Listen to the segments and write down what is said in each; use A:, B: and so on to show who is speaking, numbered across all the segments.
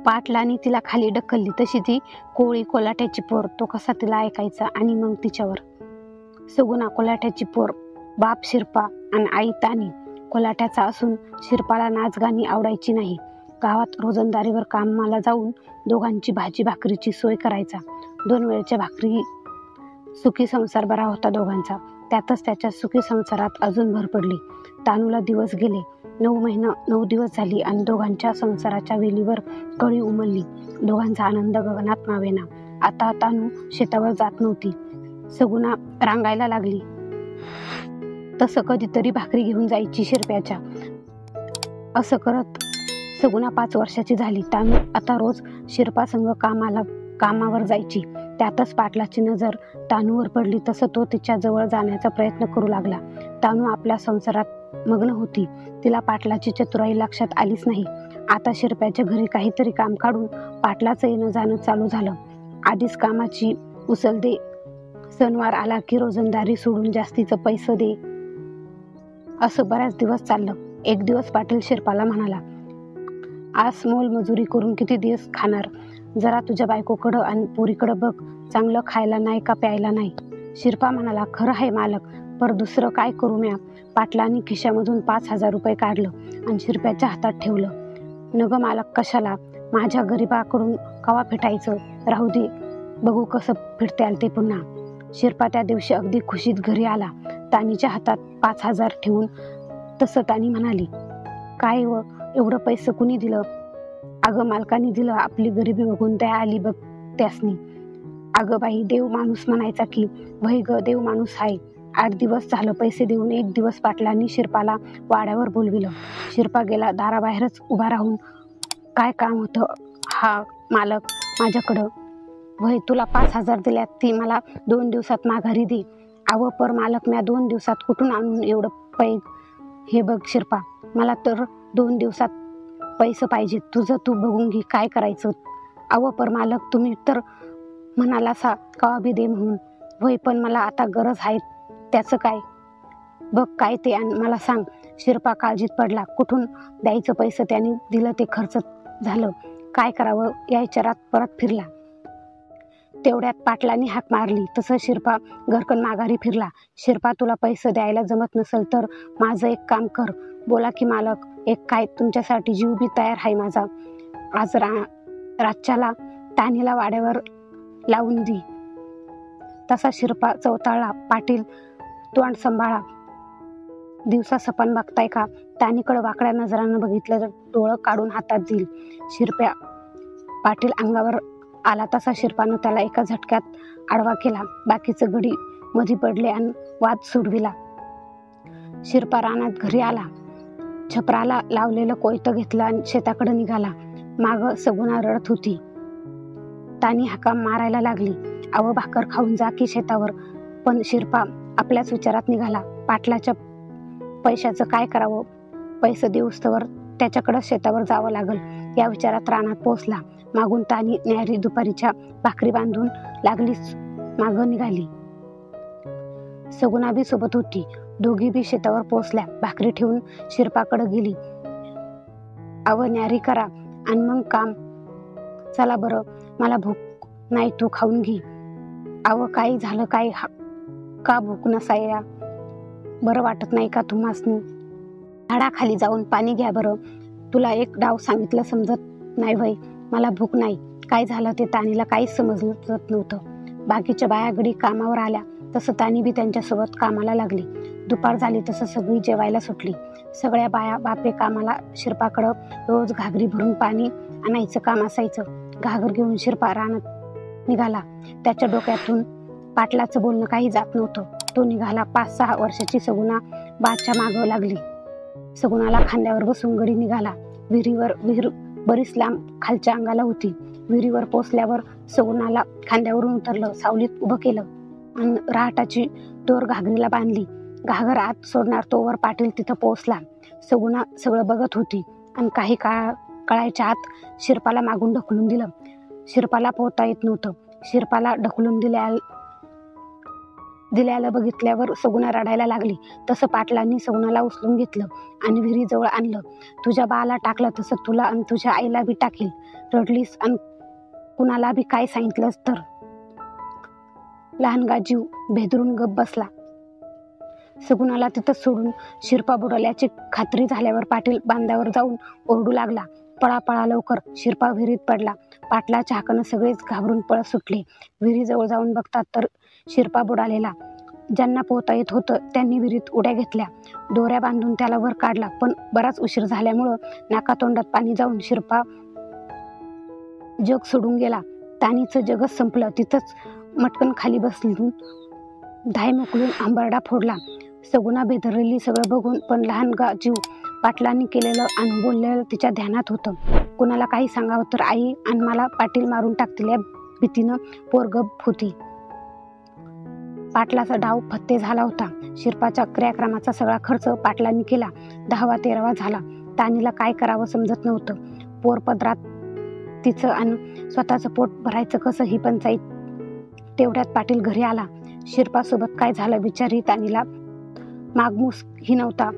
A: पाटलाने तिला खाली ढकलली तशी ती कोळी कोलाट्याची पोर, तो कसा तिला ऐकायचा. आणि मग तिच्यावर सगुणा कोलाट्याची पोर, बाप शिरपा आणि आई तानी कोलाट्याचा असून शिरपाला नाचगाणी आवडायची नाही. गावात रोजंदारीवर कामाला जाऊन दोघांची भाजी भाकरीची सोय करायचा. 2 वेळच्या भाकरी. सुखी संसार बरा होता दोघांचा. त्यातच त्याच्या सुखी संसारात अजून भर पडली. तानूला दिवस गेले. 9 दिवस झाली आणि दोघांच्या संसाराच्या वेलीवर कळी उमलली. दोघांचा आनंद गगनात मावेना. आता तानू शेतावर जात नव्हती. सगुणा रांगायला लागली तसं कधीतरी भाकरी घेऊन जायची शिरप्याच्या. असं करत सगुणा 5 वर्षाची झाली. तानू आता रोज शिरपासंग कामावर जायची. त्यातच पाटलाची नजर तानूवर पडली तसं तो तिच्या जवळ जाण्याचा प्रयत्न करू लागला. तानू आपल्या संसारात मग्न होती. तिला पाटलाची चतुराई लक्षात आलीच नाही. आता शिरप्याच्या घरी काहीतरी काम काढून पाटलाचं येणं जाणं चालू झालं. आधीच कामाची उचल दे. सणवार आला की रोजंदारी सोडून जास्तीचं पैसे दे. असं बऱ्याच दिवस चाललं. एक दिवस पाटील शिरपाला म्हणाला, आज मोलमजुरी करून किती दिवस खाणार? जरा तुझ्या बायकोकडं आणि पोरीकडं बघ. चांगलं खायला नाही का प्यायला नाही. शिरपा म्हणाला, खरं आहे मालक, पर दुसरं काय करू म्या? पाटलांनी खिशामधून 5,000 रुपये काढलं आणि शिरप्याच्या हातात ठेवलं. नग मालक, कशाला? माझ्या गरीबाकडून कवा फिटायचं? राहू दे, बघू कसं फिटते ते पुन्हा. शिरपा त्या दिवशी अगदी खुशीत घरी आला. तानीच्या हातात 5,000 ठेवून. तसं तानी म्हणाली, काय व एवढं पैसे कुणी दिलं? अगं मालकाने दिलं. आपली गरिबी बघून दया आली बघ त्यासनी. अगं बाई, देव माणूस म्हणायचा की. वय ग, देव माणूस आहे. 8 दिवस झालं पैसे देऊन. एक दिवस पाटलांनी शिरपाला वाड्यावर बोलविलं. शिरपा गेला. दाराबाहेरच उभा राहून, काय काम होतं हा मालक माझ्याकडं? वय, तुला 5,000 दिल्यात, ती मला 2 दिवसात माघारी दे. अव पर मालक, म्या 2 दिवसात कुठून आणून एवढं पैग? हे बघ शिरपा, मला तर 2 दिवसात पैसे पाहिजेत. तुझं तू बघून घे काय करायचं. अव पर मालक, तुम्ही तर म्हणालासा कवा बी दे म्हणून. वय, पण मला आता गरज आहे. त्याचं काय? बघ काय ते आणि मला सांग. शिरपा काळजीत पडला. कुठून द्यायचं पैसे? त्याने दिलं ते खर्च झालं. काय करावं या विचारात परत फिरला. तेवढ्यात पाटलांनी हाक मारली. तसं शिरपा घरकन माघारी फिरला. शिरपा, तुला पैसे द्यायला जमत नसेल तर माझं एक काम कर. बोला की मालक. एक काय, तुमच्यासाठी जीव बी तयार आहे माझा. आज रातच्याला तानीला वाड्यावर लावून दी. तसा शिरपा चवताळला. पाटील, तोंड सांभाळा. दिवसा सपन बघताय का? तानीकडे वाकड्या नजरानं बघितलं तर डोळं काढून हातात देईल. शिरप्या पाटील अंगावर आला तसा शिरपानं त्याला एका झटक्यात आडवा केला. बाकीचं गडी मधी पडले आणि वाद सोडविला. शिरपा रानात घरी आला. छपराला लावलेलं कोयतं घेतलं आणि शेताकडे निघाला. माग सगुणा रडत होती. तानी हाका मारायला लागली, अव भाकर खाऊन जा की शेतावर. पण शिरपा आपल्याच विचारात निघाला. पाटलाच्या पैशाचं काय करावं? पैसे देऊस्तवर त्याच्याकडं शेतावर जावं लागल या विचारात रानात पोहोचला. मागून तानी न्यारी दुपारीच्या भाकरी बांधून लागलीच मागं निघाली. सगुणा बी सोबत होती. दोघी बी शेतावर पोहोचल्या. भाकरी ठेवून शिरपाकडे गेली. अव न्यारी करा आणि मग काम. चला बरं, मला भूक नाही, तू खाऊन घे. अव काही झालं काय? का भूक नसाया? बरं वाटत नाही का तुम्हासनी? झाडाखाली जाऊन पाणी घ्या बरं. तुला एक डाव सांगितलं समजत नाही वय? मला भूक नाही. काय झालं ते तानीला काहीच समजलं नव्हतं. बाकीच्या बाया गडी कामावर आल्या तसं तानी बी त्यांच्यासोबत कामाला लागली. दुपार झाली तसं सगळी जेवायला सुटली. सगळ्या बाया बापे कामाला. शिरपाकडं रोज घागरी भरून पाणी आणायचं काम असायचं. घागर घेऊन शिरपा रानात निघाला. त्याच्या डोक्यातून पाटलाचं बोलणं काही जात नव्हतं. तो निघाला. 5-6 वर्षाची सगुणा बाच्या मागं लागली. सगुणाला खांद्यावर बसून गडी निघाला. विहीर बरीच लांब खालच्या अंगाला होती. विहिरीवर पोचल्यावर सगुणाला खांद्यावरून उतरलं, सावलीत उभं केलं आणि रहाटाची दोर घागरीला बांधली. घागर आत सोडणार तोवर पाटील तिथं पोहोचला. सगुणा सगळं बघत होती आणि काही कळायच्या आत शिरपाला मागून ढकलून दिलं. शिरपाला पोहता येत नव्हतं. शिरपाला ढकलून दिल्याला बघितल्यावर सगुणा रडायला लागली. तसं पाटलांनी सगुणाला उचलून घेतलं आणि विहिरीजवळ आणलं. तुझ्या बाला टाकलं तसं तुला आणि तुझ्या आईला बी टाकेल. रडलीस आणि कुणाला बी काय सांगितलंस तर. लहानगा जीव भेदरून गप बसला. सगुणाला तिथं सोडून शिरपा बुडाल्याची खात्री झाल्यावर पाटील बांधावर जाऊन ओरडू लागला, पळा पळा लवकर. शिरपा विहिरीत पडला. पाटलाच्या हाकानं सगळेच घाबरून पळत सुटले. विहिरीजवळ जाऊन बघतात तर शिरपा बुडालेला. ज्यांना पोहता येत होतं त्यांनी विहिरीत उड्या घेतल्या. दोऱ्या बांधून त्याला वर काढला, पण बराच उशीर झाल्यामुळं नाकातोंडात पाणी जाऊन शिरपा जग सोडून गेला. तानीचं जगच संपलं. तिथंच मटकन खाली बसलून धाय मोकलून आंबरडा फोडला. सगुणा बेदरलेली सगळं बघून पण लहानगा जीव पाटलांनी केलेलं आणि बोललेलं तिच्या ध्यानात होतं. कुणाला काही सांगावं तर आई आणि मला पाटील मारून टाकतील या भीतीनं पोर गप होती. पाटलाचा डाव फत्ते झाला होता. शिरपाच्या क्रियाक्रमाचा सगळा खर्च पाटलांनी केला. 10वा 13वा झाला. तानीला काय करावं समजत नव्हतं. पोर पदरात तिचं आणि स्वतःचं पोट भरायचं कसं ही पंचायत. तेवढ्यात पाटील घरी आला. शिरपासोबत काय झालं विचारी तानीला मागमूस ही नव्हता.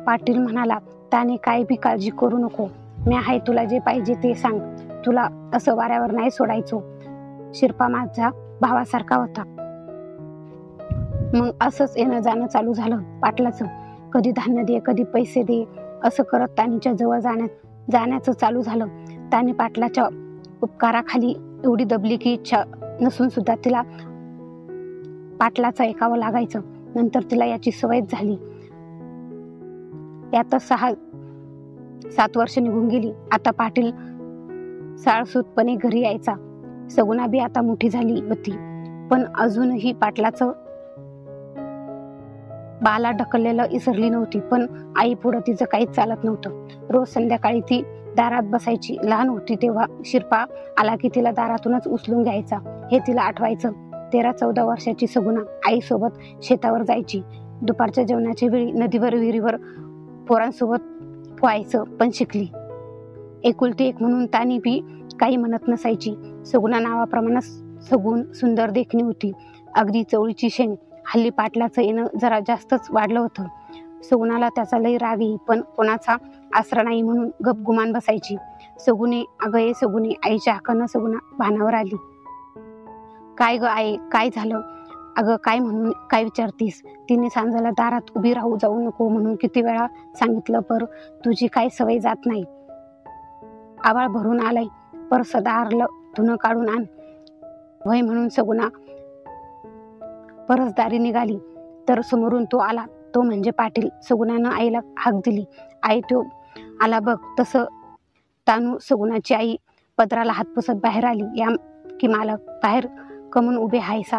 A: पाटील म्हणाला, ताने काय बी काळजी करू नको. मी आहे, तुला जे पाहिजे ते सांग. तुला असं वाऱ्यावर नाही सोडायचो. शिरपा माझा भावासारखा होता. मग असंच येणं जाणं चालू झालं पाटलाचं. कधी धान्य दे, कधी पैसे दे, असं करत तानीच्या जवळ जाण्याचं चालू झालं. तानी पाटलाच्या उपकाराखाली एवढी दबली की इच्छा नसून सुद्धा तिला पाटलाचं ऐकावं लागायचं. नंतर तिला याची सवयच झाली. यातच 6-7 वर्ष निघून गेली. आता पाटील साळसूतपणे घरी यायचा. सगुणा बी आता मोठी झाली होती, पण अजूनही पाटलाचं बाला ढकललेलं इसरली नव्हती. पण आई पुढं तिचं काहीच चालत नव्हतं. रोज संध्याकाळी ती दारात बसायची. लहान होती तेव्हा शिरपा आला की तिला दारातूनच उचलून घ्यायचा, हे तिला आठवायचं. 13-14 वर्षाची सगुणा आईसोबत शेतावर जायची. दुपारच्या जेवणाच्या वेळी नदीवर विहिरीवर पोरांसोबत पोहायचं पण शिकली. एकुलती एक म्हणून तानी बी काही म्हणत नसायची. सगुणा नावाप्रमाणेच सगुण सुंदर देखणी होती. अगदी चवळीची शेंग. हल्ली पाटलाचं येणं जरा जास्तच वाढलं होतं. सगुणाला त्याचा लई राग येई, पण कोणाचा आसरा नाही म्हणून गपगुमान बसायची. सगुणे, अगं ये सगुणे. आईच्या हाकानं सगुणा भानावर आली. काय ग आई, काय झालं? अगं काय म्हणून काय विचारतीस? तिने सांजाला दारात उभी राहू जाऊ नको म्हणून किती वेळा सांगितलं, पर तुझी काय सवय जात नाही. आवाळ भरून आलाय, परस दारलं धुणं काढून आण. वय म्हणून सगुणा परसदारी निघाली तर समोरून तो आला. तो म्हणजे पाटील. सगुणानं आईला हाक दिली. आई, तो आला बघ. तसं तानू सगुणाची आई पदराला हात पुसत बाहेर आली. या की मालक, बाहेर कमून उभे हायसा.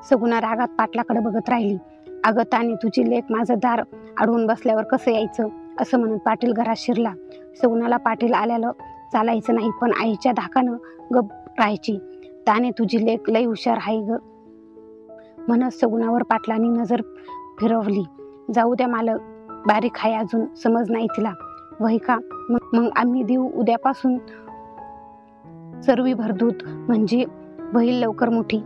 A: सगुणा रागात पाटलाकडे बघत राहिली. अगं तानी, तुझी लेक माझं दार अडवून बसल्यावर कसं यायचं? असं म्हणून पाटील घरात शिरला. सगुणाला पाटील आल्याला चालायचं नाही, पण आईच्या धाकानं गप राहायची. ताने, तुझी लेक लई हुशार आहे ग, म्हणत सगुणावर पाटलांनी नजर फिरवली. जाऊ द्या मालक, बारीक आहे अजून, समज नाही तिला. वही का? मग आम्ही देऊ उद्यापासून चरवी भरदूत, म्हणजे होईल लवकर मोठी.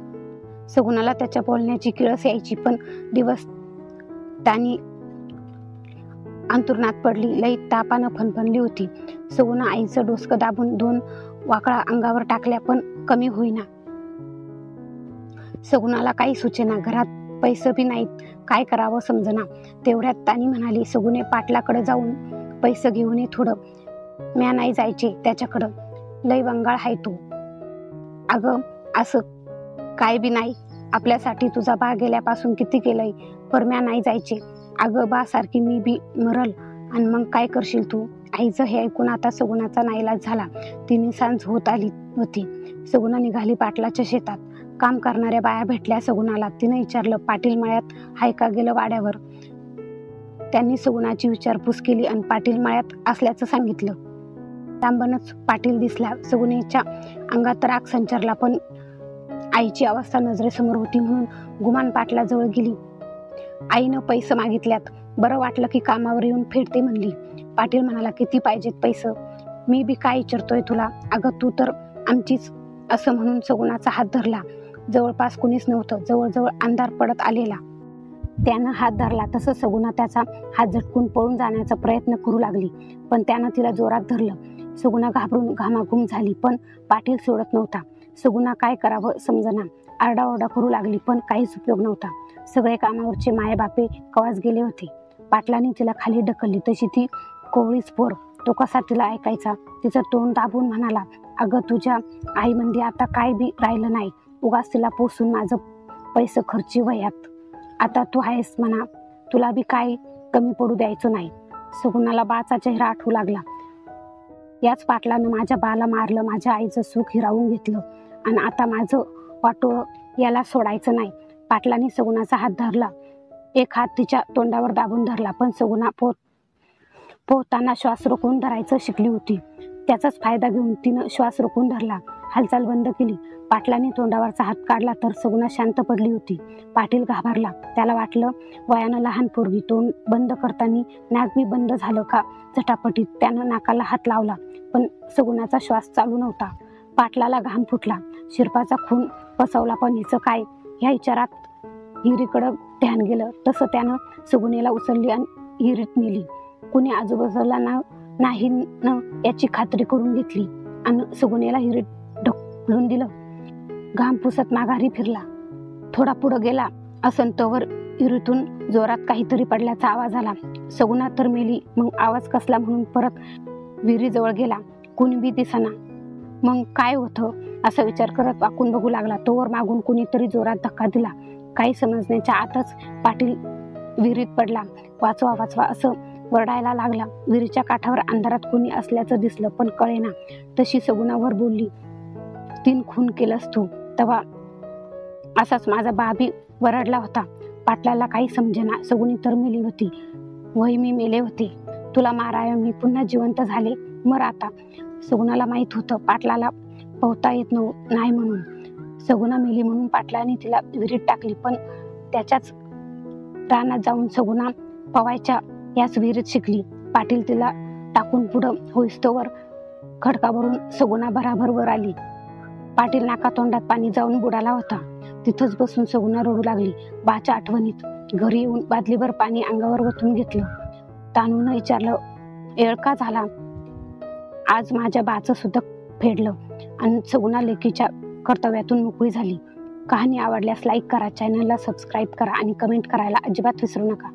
A: सगुणाला त्याच्या बोलण्याची किळस यायची, पण दिवस तानी अंतुरणात पडली. लई तापानं फणफणली होती. सगुणा आईचं डोसकं दाबून 2 वाकळा अंगावर टाकल्या, पण कमी होईना. सगुणाला काही सुचेना. घरात पैसे बी नाहीत. काय करावं समजना. तेवढ्यात तानी म्हणाली, सगुणे, पाटलाकडे जाऊन पैसे घेऊन ये थोडं. म्या नाही जायचे त्याच्याकडं, लई वंगाळ हाय तो. अगं असं काय बी नाही. आपल्यासाठी तुझा बा गेल्यापासून किती केलंय, पर म्या नाही जायचे. अगं बा सारखी मी बी मरल आणि मग काय करशील तू? आईचं हे ऐकून आता सगुणाचा नाईलाज झाला. तिने सांज होत आली होती. सगुणा निघाली पाटलाच्या शेतात. काम करणाऱ्या बाया भेटल्या सगुणाला. तिने विचारलं, पाटील मळ्यात हाय का गेलं वाड्यावर? त्यांनी सगुणाची विचारपूस केली आणि पाटील मळ्यात असल्याचं सांगितलं. लांबनच पाटील दिसला. सगुणेच्या अंगात राग संचारला, पण आईची अवस्था नजरेसमोर होती म्हणून गुमान पाटलाजवळ गेली. आईनं पैसे मागितल्यात. बरं वाटलं की कामावर येऊन फेडते म्हणली. पाटील म्हणाला, किती पाहिजेत पैसे? मी बी काय विचारतोय तुला? अगं तू तर आमचीच, असं म्हणून सगुणाचा हात धरला. जवळपास कुणीच नव्हतं. जवळजवळ अंधार पडत आलेला. त्यानं हात धरला तसं सगुणा त्याचा हात झटकून पळून जाण्याचा प्रयत्न करू लागली, पण त्यानं तिला जोरात धरलं. सगुणा घाबरून घामाघूम झाली, पण पाटील सोडत नव्हता. सगुणा काय करावं समजना. आरडाओरडा करू लागली, पण काहीच उपयोग नव्हता. सगळे कामावरचे मायबापे कवाच गेले होते. पाटलाने तिला खाली ढकलली तशी ती कोवळीच पोर. तो कसा तिला ऐकायचा. तिचं तोंड दाबून म्हणाला, अगं तुझ्या आई म्हणजे आता काय बी राहिलं नाही. उगाच तिला पोसून माझं पैसे खर्ची वयात. आता तू आहेस म्हणा, तुला बी काय कमी पडू द्यायचं नाही. सगुणाला बाचा चेहरा आठवू लागला. याच पाटलानं माझ्या बाला मारलं, माझ्या आईचं सुख हिरावून घेतलं आणि आता माझं वाटोळं याला सोडायचं नाही. पाटलाने सगुणाचा हात धरला. एक हात तिच्या तोंडावर दाबून धरला, पण सगुणा पोहताना श्वास रोखून धरायचं शिकली होती. त्याचाच फायदा घेऊन तिनं श्वास रोखून धरला. हालचाल बंद केली. पाटलाने तोंडावरचा हात काढला तर सगुणा शांत पडली होती. पाटील घाबरला. त्याला वाटलं वयानं लहान पोरगी तोंड बंद करताना नाक बी बंद झालं का. झटापटीत त्यानं नाकाला हात लावला, पण सगुणाचा श्वास चालू नव्हता. पाटलाला घाम फुटला. शिरपाचा खून पसवला, पण हिचं काय. ह्या विचारात हिरीकडं ध्यान गेलं. तसं त्यानं सगुणेला उचलली आणि हिरीत नेली. कुणी आजूबाजूला नाही न याची खात्री करून घेतली आणि सगुणेला हिरीत ढकलून दिलं. घाम पुसत माघारी फिरला. थोडा पुढं गेला असन तोवर हिरीतून जोरात काहीतरी पडल्याचा आवाज आला. सगुणा तर मेली. मग आवाज कसला म्हणून परत विहिरीजवळ गेला. कुणी बी दिसना. मग काय होतं असा विचार करत वाकून बघू लागला. तोवर मागून कुणीतरी जोरात धक्का दिला. काही समजण्याच्या आतच पाटील विहिरीत पडला. वाचवा वाचवा असं वरडायला लागला. विहिरीच्या काठावर अंधारात कोणी असल्याचं दिसलं, पण कळेना. तशी सगुणा वर बोलली, 3 खून केलंस तू. तेव्हा असाच माझा बाबी वरडला होता. पाटलाला काही समजेना. सगुणी तर मेली होती. वही मी मेले होते. तुला माराय मी पुन्हा जिवंत झाले. मर आता. सगुणाला माहीत होतं पाटलाला पोहता येत नाही म्हणून. सगुणा मेली म्हणून पाटलाने तिला विहिरीत टाकली, पण त्याच्याच रानात जाऊन सगुणा पवायच्या याच विहिरीत शिकली. पाटील तिला टाकून पुढं होईस्तोवर खडकावरून सगुणा भराभर वर आली. पाटील नाकातोंडात पाणी जाऊन बुडाला होता. तिथंच बसून सगुणा रडू लागली. बाच्या आठवणीत. घरी येऊन बादलीभर पाणी अंगावर ओतून घेतलं. तानून विचारलं, येळ का झाला. आज माझ्या बाचं सुद्धा फेडलं आणि सगुणा लेकीच्या कर्तव्यातून मोकळी झाली. कहाणी आवडल्यास लाईक करा, चॅनलला सबस्क्राईब करा आणि कमेंट करायला अजिबात विसरू नका.